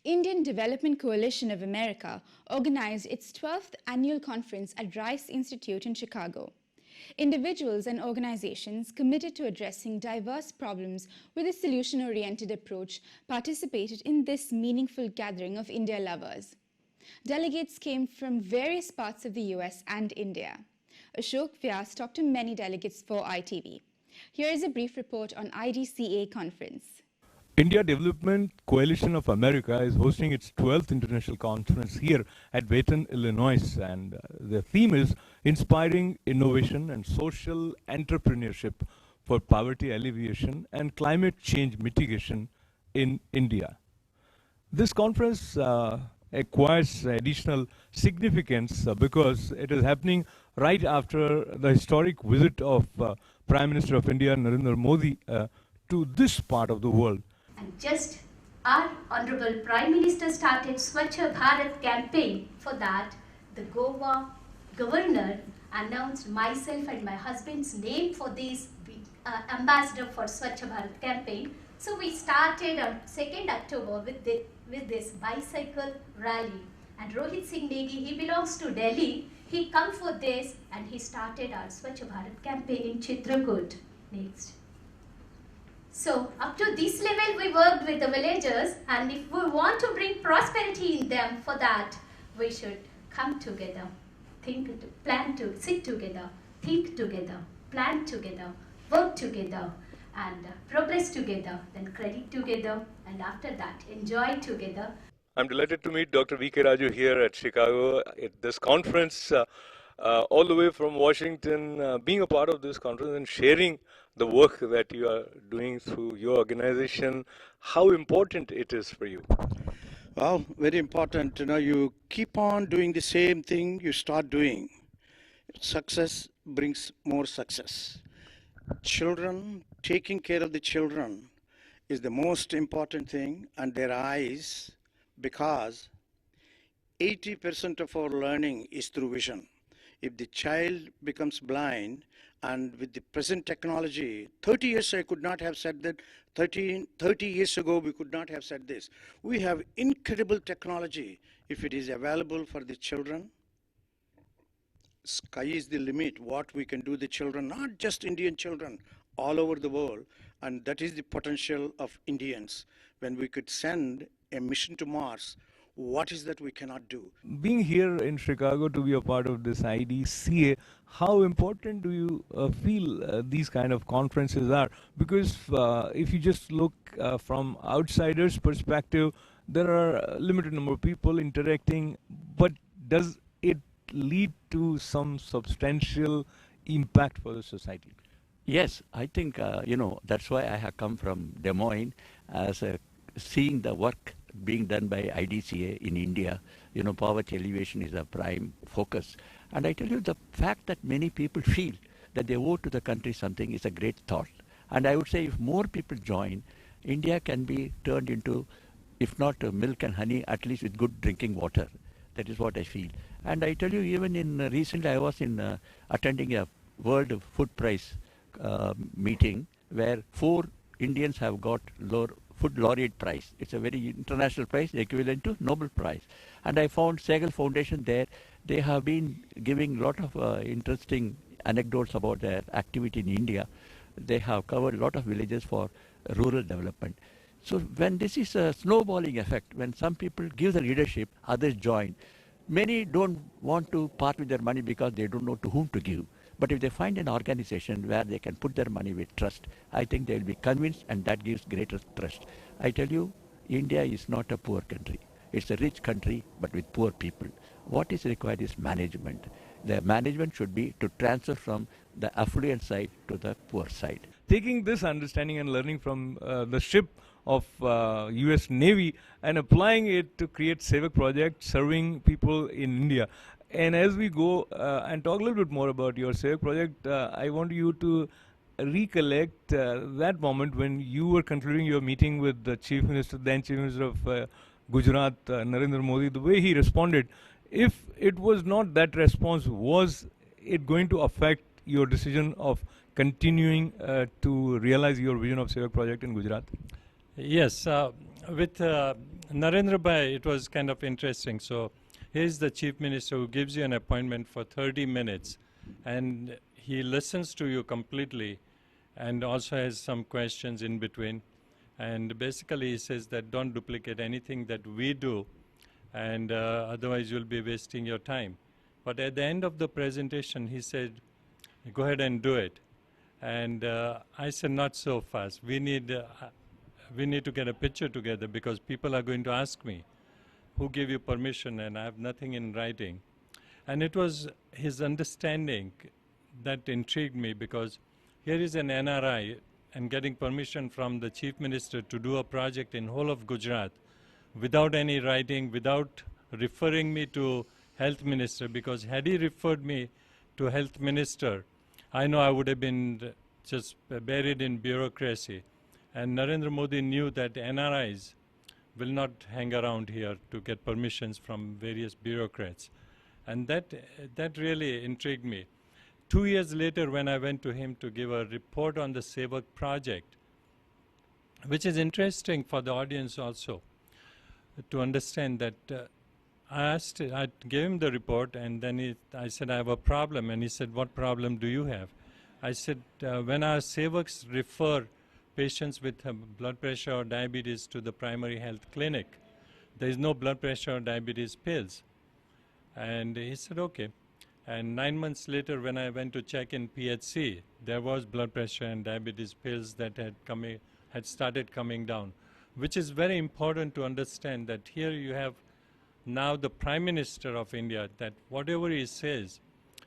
Indian Development Coalition of America organized its 12th annual conference at Rice Institute in Chicago. Individuals and organizations committed to addressing diverse problems with a solution-oriented approach participated in this meaningful gathering of India lovers. Delegates came from various parts of the US and India. Ashok Vyas talked to many delegates for ITV. Here is a brief report on IDCA conference. India Development Coalition of America is hosting its 12th international conference here at Wheaton, Illinois, and the theme is Inspiring Innovation and Social Entrepreneurship for Poverty Alleviation and Climate Change Mitigation in India. This conference acquires additional significance because it is happening right after the historic visit of Prime Minister of India, Narendra Modi, to this part of the world. And just our Honorable Prime Minister started Swachh Bharat campaign. For that, the Goa governor announced myself and my husband's name for this ambassador for Swachh Bharat campaign. So we started on 2nd October with this bicycle rally. And Rohit Singh Negi, he belongs to Delhi. He come for this and he started our Swachh Bharat campaign in Chitrakoot. Next. So up to this level we worked with the villagers, and if we want to bring prosperity in them, for that we should come together, sit together, think together, plan together, work together, and progress together, then credit together, and after that enjoy together. I'm delighted to meet Dr. V.K. Raju here at Chicago at this conference, all the way from Washington, being a part of this conference and sharing the work that you are doing through your organization. How important it is for you? Well, very important. You keep on doing the same thing you start doing. Success brings more success. Children, taking care of the children is the most important thing, and their eyes, because 80% of our learning is through vision. If the child becomes blind, and with the present technology, 30 years I could not have said that, 30 years ago we could not have said this. We have incredible technology. If it is available for the children, sky is the limit, what we can do the children, not just Indian children, all over the world. And that is the potential of Indians. When we could send a mission to Mars, what is that we cannot do? Being here in Chicago to be a part of this IDCA, how important do you feel these kind of conferences are? Because if you just look from outsiders' perspective, there are a limited number of people interacting, but does it lead to some substantial impact for the society? Yes, I think, that's why I have come from Des Moines as seeing the work being done by IDCA in India. Poverty alleviation is a prime focus. And I tell you, the fact that many people feel that they owe to the country something is a great thought. And I would say if more people join, India can be turned into, if not milk and honey, at least with good drinking water. That is what I feel. And I tell you, even in recently I was in attending a World Food Prize meeting where 4 Indians have got Food Laureate Prize. It's a very international prize, equivalent to Nobel Prize. And I found Sehgal Foundation there. They have been giving a lot of interesting anecdotes about their activity in India. They have covered a lot of villages for rural development. So when this is a snowballing effect, when some people give the leadership, others join. Many don't want to part with their money because they don't know to whom to give. But if they find an organization where they can put their money with trust, I think they will be convinced, and that gives greater trust. I tell you, India is not a poor country. It's a rich country, but with poor people. What is required is management. The management should be to transfer from the affluent side to the poor side. Taking this understanding and learning from the ship of US Navy and applying it to create Sevak project serving people in India. And as we go and talk a little bit more about your Sevak project, I want you to recollect that moment when you were concluding your meeting with the Chief Minister, then Chief Minister of Gujarat, Narendra Modi, the way he responded. If it was not that response, was it going to affect your decision of continuing to realize your vision of Sevak project in Gujarat? Yes, with Narendra Bhai, it was kind of interesting. So here's the chief minister who gives you an appointment for 30 minutes and he listens to you completely and also has some questions in between. And basically he says that don't duplicate anything that we do and otherwise you'll be wasting your time. But at the end of the presentation, he said, go ahead and do it. And I said, not so fast. We need to get a picture together because people are going to ask me, who gave you permission? And I have nothing in writing. And it was his understanding that intrigued me because here is an NRI and getting permission from the chief minister to do a project in whole of Gujarat without any writing, without referring me to health minister, because had he referred me to health minister, I know I would have been just buried in bureaucracy. And Narendra Modi knew that NRIs will not hang around here to get permissions from various bureaucrats. And that really intrigued me. 2 years later, when I went to him to give a report on the Sevak project, which is interesting for the audience also, to understand that I gave him the report and then I said, I have a problem. And he said, what problem do you have? I said, when our Sevaks refer patients with blood pressure or diabetes to the primary health clinic, there is no blood pressure or diabetes pills. And he said, okay. And 9 months later, when I went to check in PHC, there was blood pressure and diabetes pills that had started coming down, which is very important to understand that here you have now the Prime Minister of India, that whatever he says,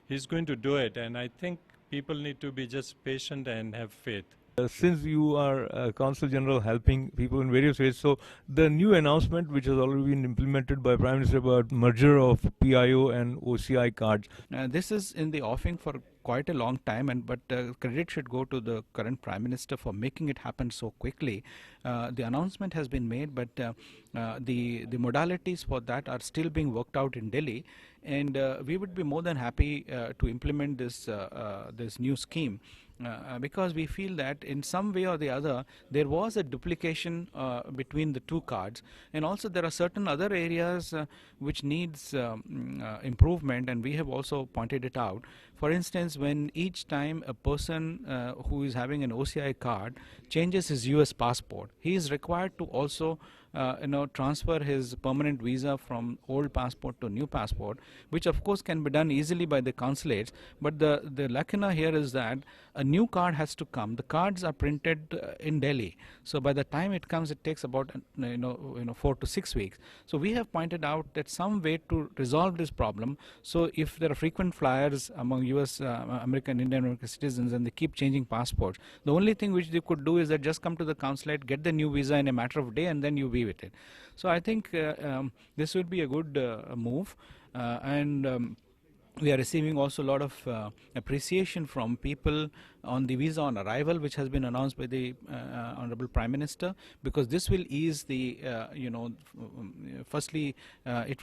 he's going to do it. And I think people need to be just patient and have faith. Since you are Consul General helping people in various ways, so the new announcement which has already been implemented by Prime Minister about merger of PIO and OCI cards. This is in the offing for quite a long time, but credit should go to the current Prime Minister for making it happen so quickly. The announcement has been made, but the modalities for that are still being worked out in Delhi, and we would be more than happy to implement this new scheme. Because we feel that in some way or the other there was a duplication between the two cards, and also there are certain other areas which needs improvement, and we have also pointed it out. For instance, when each time a person who is having an OCI card changes his US passport, he is required to also transfer his permanent visa from old passport to new passport, which of course can be done easily by the consulates. But the lacuna here is that a new card has to come. The cards are printed in Delhi, so by the time it comes, it takes about 4 to 6 weeks. So we have pointed out that some way to resolve this problem. So if there are frequent flyers among US, American, Indian American citizens, and they keep changing passports, the only thing which they could do is that just come to the consulate, get the new visa in a matter of a day, and then you be with it. So I think this would be a good move, and we are receiving also a lot of appreciation from people on the visa on arrival, which has been announced by the Honorable Prime Minister, because this will ease the firstly it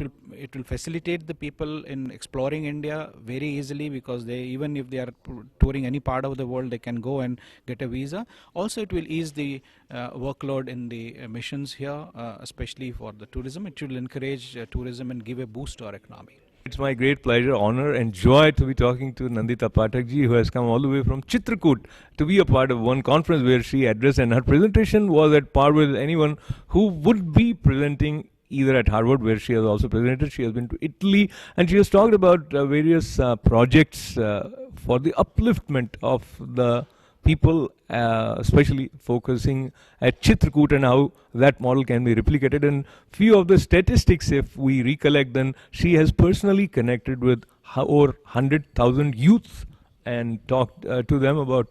will facilitate the people in exploring India very easily, because they, even if they are touring any part of the world, they can go and get a visa. Also it will ease the workload in the missions here, especially for the tourism. It will encourage tourism and give a boost to our economy. It's my great pleasure, honor and joy to be talking to Nandita Pathak ji, who has come all the way from Chitrakoot to be a part of one conference where she addressed, and her presentation was at par with anyone who would be presenting either at Harvard, where she has also presented. She has been to Italy, and she has talked about various projects for the upliftment of the people, especially focusing at Chitrakoot, and how that model can be replicated. And few of the statistics, if we recollect, then she has personally connected with over 100,000 youths and talked to them about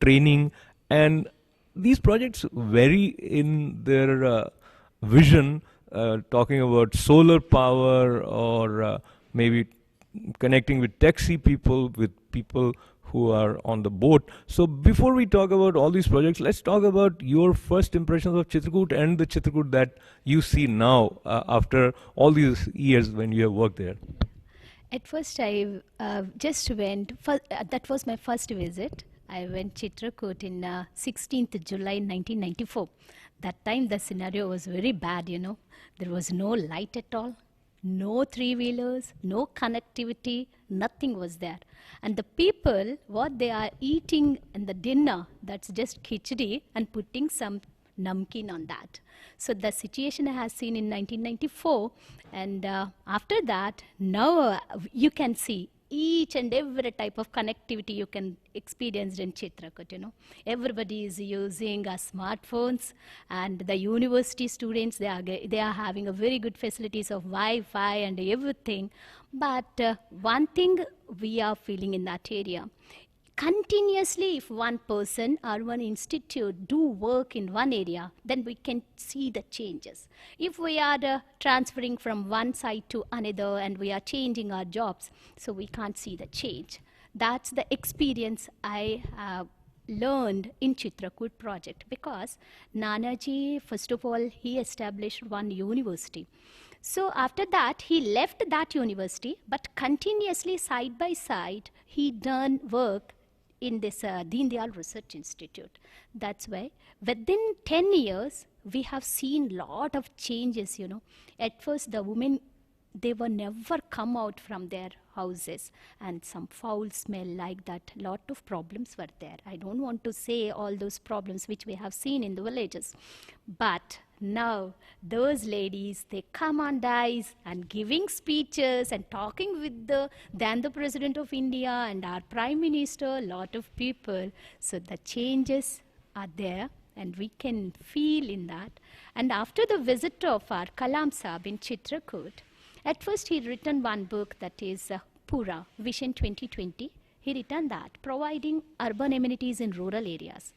training. And these projects vary in their vision, talking about solar power, or maybe connecting with taxi people, with people who are on the boat. So before we talk about all these projects, let's talk about your first impressions of Chitrakoot and the Chitrakoot that you see now after all these years when you have worked there. At first I just went, that was my first visit, I went Chitrakoot in 16th July 1994. That time the scenario was very bad, you know. There was no light at all, no three-wheelers, no connectivity, nothing was there. And the people, what they are eating in the dinner, that's just khichdi and putting some namkeen on that. So the situation I have seen in 1994, and after that, now you can see each and every type of connectivity you can experience in Chitrakoot, you know. Everybody is using smartphones, and the university students, they are having a very good facilities of Wi-Fi and everything. But one thing we are feeling in that area, continuously if one person or one institute do work in one area, then we can see the changes. If we are transferring from one side to another and we are changing our jobs, so we can't see the change. That's the experience I have learned in Chitrakoot project, because Nanaji, first of all, he established one university. So after that, he left that university, but continuously side by side, he done work in this Deen Dayal Research Institute. That's why within 10 years, we have seen lot of changes, you know. At first, the women, they were never come out from their houses, and some foul smell like that. Lot of problems were there. I don't want to say all those problems which we have seen in the villages. But now, those ladies, they come on dais and giving speeches and talking with the President of India and our Prime Minister, a lot of people. So the changes are there and we can feel in that. And after the visit of our Kalam Saab in Chitrakoot, at first he written one book, that is Pura, Vision 2020. He written that, providing urban amenities in rural areas.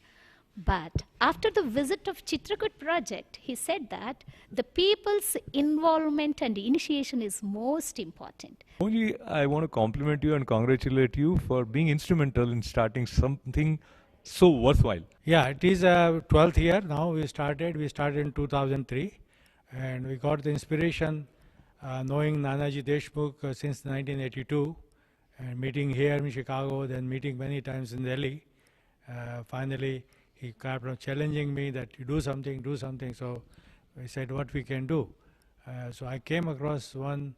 But after the visit of Chitrakoot project, he said that the people's involvement and initiation is most important. Only I want to compliment you and congratulate you for being instrumental in starting something so worthwhile. Yeah, it is 12th year now. We started in 2003, and we got the inspiration knowing Nanaji Deshmukh since 1982, and meeting here in Chicago, then meeting many times in Delhi. Finally, he kept on challenging me that you do something. So we said what we can do. So I came across one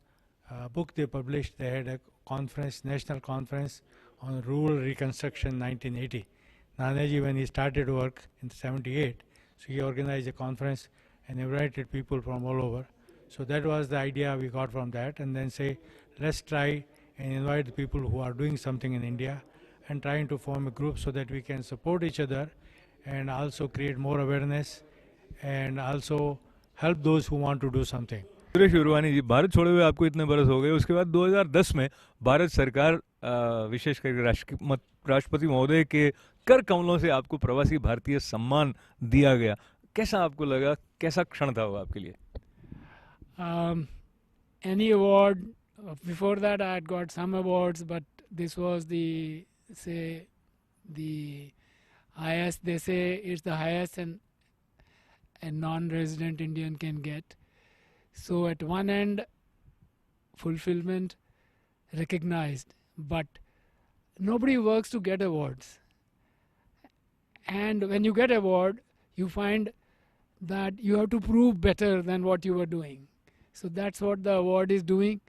book they published. They had a conference, national conference on rural reconstruction 1980. Nanaji, when he started work in 78, so he organized a conference and invited people from all over. So that was the idea we got from that, and then say, let's try and invite the people who are doing something in India and trying to form a group so that we can support each other and also create more awareness and also help those who want to do something. Suresh उर्वानी जी, भारत छोड़े हुए आपको इतने बरस हो गए, उसके बाद 2010 में भारत सरकार विशेष करके राष्ट्रपति महोदय के कर कमलों से आपको प्रवासी भारतीय सम्मान दिया गया. कैसा आपको लगा, कैसा क्षण था वो आपके लिए? Any award, before that I had got some awards, but this was the highest. They say it's the highest a non-resident Indian can get. So at one end, fulfillment, recognized, but nobody works to get awards. And when you get award, you find that you have to prove better than what you were doing. So that's what the award is doing,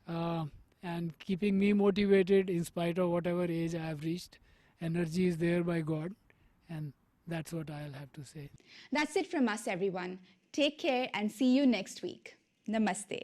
and keeping me motivated in spite of whatever age I have reached. Energy is there by God, and that's what I'll have to say. That's it from us, everyone. Take care and see you next week. Namaste.